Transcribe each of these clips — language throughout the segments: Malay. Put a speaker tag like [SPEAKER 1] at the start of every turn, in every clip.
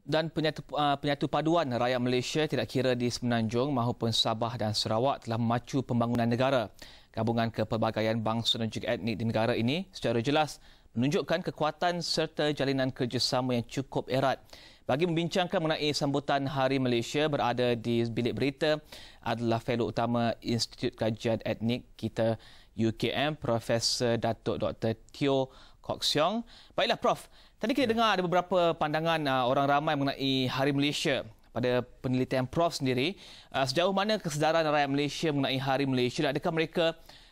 [SPEAKER 1] Dan penyatu paduan rakyat Malaysia tidak kira di Semenanjung maupun Sabah dan Sarawak telah memacu pembangunan negara. Gabungan kepelbagaian bangsa dan juga etnik di negara ini secara jelas menunjukkan kekuatan serta jalinan kerjasama yang cukup erat. Bagi membincangkan mengenai sambutan Hari Malaysia, berada di bilik berita adalah Fellow Utama Institut Kajian Etnik kita UKM, Profesor Datuk Dr. Teo Kok Siong. Baiklah Prof, tadi kita dengar ada beberapa pandangan orang ramai mengenai Hari Malaysia. Pada penelitian Prof sendiri, sejauh mana kesedaran rakyat Malaysia mengenai Hari Malaysia, adakah mereka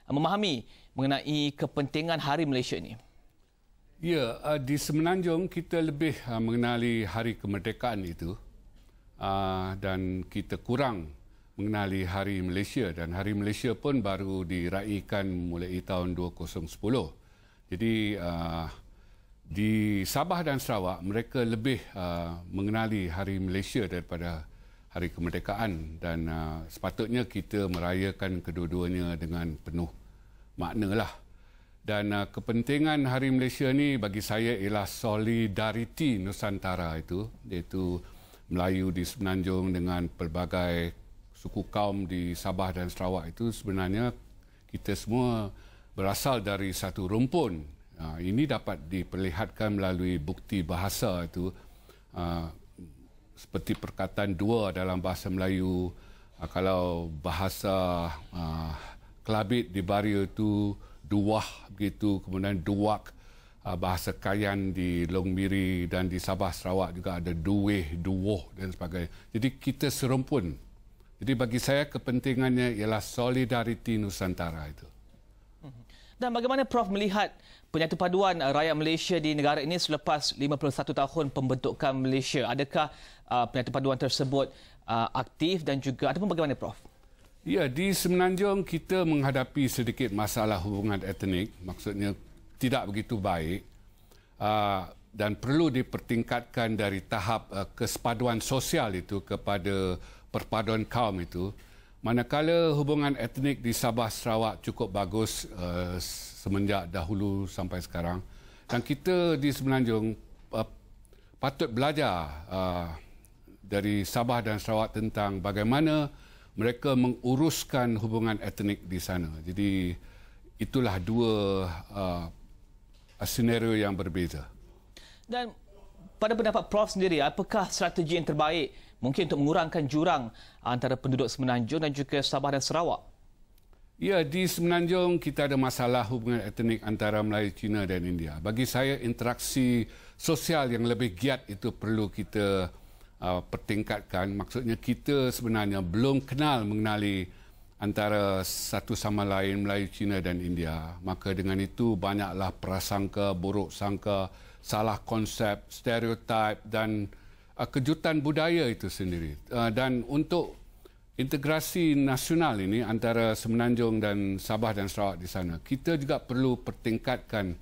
[SPEAKER 1] memahami mengenai kepentingan Hari Malaysia ini?
[SPEAKER 2] Ya, di Semenanjung kita lebih mengenali Hari Kemerdekaan itu dan kita kurang mengenali Hari Malaysia, dan Hari Malaysia pun baru diraikan mulai tahun 2010. Jadi di Sabah dan Sarawak mereka lebih mengenali Hari Malaysia daripada Hari Kemerdekaan, dan sepatutnya kita merayakan kedua-duanya dengan penuh makna lah. Dan kepentingan Hari Malaysia ni bagi saya ialah solidariti Nusantara itu, iaitu Melayu di Semenanjung dengan pelbagai suku kaum di Sabah dan Sarawak. Itu sebenarnya kita semua berasal dari satu rumpun. Ini dapat diperlihatkan melalui bukti bahasa itu, seperti perkataan dua dalam bahasa Melayu. Kalau bahasa Kelabit di Bario itu duwah begitu, kemudian duwak. Bahasa Kayan di Long Miri dan di Sabah Sarawak juga ada duweh, duwoh dan sebagainya. Jadi kita serumpun. Jadi bagi saya kepentingannya ialah solidariti Nusantara itu.
[SPEAKER 1] Dan bagaimana Prof melihat penyatu paduan rakyat Malaysia di negara ini selepas 51 tahun pembentukan Malaysia? Adakah penyatu paduan tersebut aktif dan juga ataupun bagaimana Prof?
[SPEAKER 2] Ya, di Semenanjung kita menghadapi sedikit masalah hubungan etnik, maksudnya tidak begitu baik dan perlu dipertingkatkan dari tahap kesepaduan sosial itu kepada perpaduan kaum itu. Manakala hubungan etnik di Sabah Sarawak cukup bagus semenjak dahulu sampai sekarang, dan kita di Semenanjung patut belajar dari Sabah dan Sarawak tentang bagaimana mereka menguruskan hubungan etnik di sana. Jadi itulah dua senario yang berbeza.
[SPEAKER 1] Dan pada pendapat Prof sendiri, apakah strategi yang terbaik mungkin untuk mengurangkan jurang antara penduduk Semenanjung dan juga Sabah dan Sarawak?
[SPEAKER 2] Ya, di Semenanjung kita ada masalah hubungan etnik antara Melayu, Cina dan India. Bagi saya interaksi sosial yang lebih giat itu perlu kita pertingkatkan. Maksudnya kita sebenarnya belum mengenali antara satu sama lain Melayu, Cina dan India. Maka dengan itu banyaklah prasangka, buruk sangka, salah konsep, stereotip dan kejutan budaya itu sendiri. Dan untuk integrasi nasional ini antara Semenanjung dan Sabah dan Sarawak di sana, kita juga perlu pertingkatkan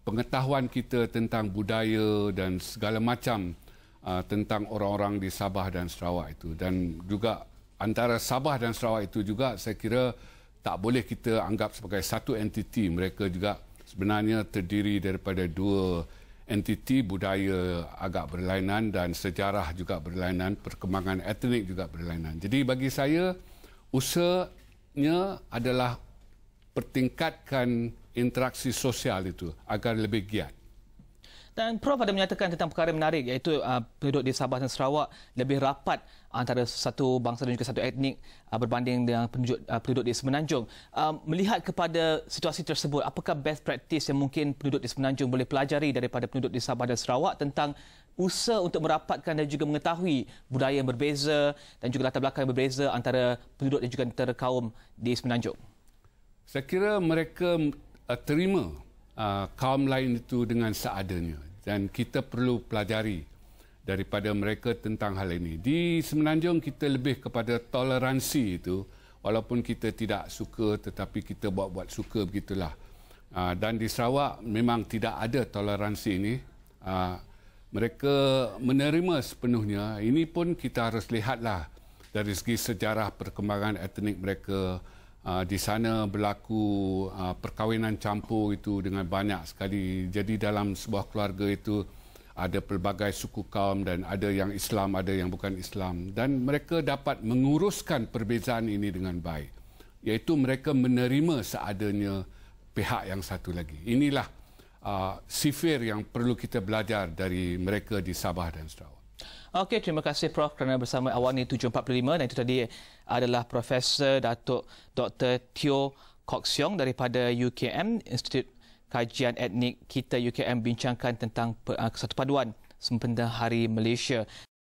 [SPEAKER 2] pengetahuan kita tentang budaya dan segala macam tentang orang-orang di Sabah dan Sarawak itu. Dan juga antara Sabah dan Sarawak itu juga saya kira tak boleh kita anggap sebagai satu entiti. Mereka juga sebenarnya terdiri daripada dua entiti, budaya agak berlainan dan sejarah juga berlainan, perkembangan etnik juga berlainan. Jadi bagi saya usahanya adalah pertingkatkan interaksi sosial itu agar lebih giat.
[SPEAKER 1] Dan Prof ada menyatakan tentang perkara menarik, iaitu penduduk di Sabah dan Sarawak lebih rapat antara satu bangsa dan juga satu etnik berbanding dengan penduduk di Semenanjung. Melihat kepada situasi tersebut, apakah best practice yang mungkin penduduk di Semenanjung boleh pelajari daripada penduduk di Sabah dan Sarawak tentang usaha untuk merapatkan dan juga mengetahui budaya yang berbeza dan juga latar belakang yang berbeza antara penduduk dan juga antara kaum di Semenanjung?
[SPEAKER 2] Saya kira mereka terima kaum lain itu dengan seadanya, dan kita perlu pelajari daripada mereka tentang hal ini. Di Semenanjung kita lebih kepada toleransi itu, walaupun kita tidak suka tetapi kita buat-buat suka begitulah. Dan di Sarawak memang tidak ada toleransi ini. Mereka menerima sepenuhnya. Ini pun kita harus lihatlah dari segi sejarah perkembangan etnik mereka. Di sana berlaku perkahwinan campur itu dengan banyak sekali. Jadi dalam sebuah keluarga itu ada pelbagai suku kaum dan ada yang Islam, ada yang bukan Islam. Dan mereka dapat menguruskan perbezaan ini dengan baik. Iaitu mereka menerima seadanya pihak yang satu lagi. Inilah sifir yang perlu kita belajar dari mereka di Sabah dan Sarawak.
[SPEAKER 1] Okey, terima kasih Prof kerana bersama Awani 745 dan itu tadi adalah Profesor Datuk Dr. Teo Kok Siong daripada UKM, Institut Kajian Etnik kita UKM bincangkan tentang Kesatupaduan Sempena Hari Malaysia.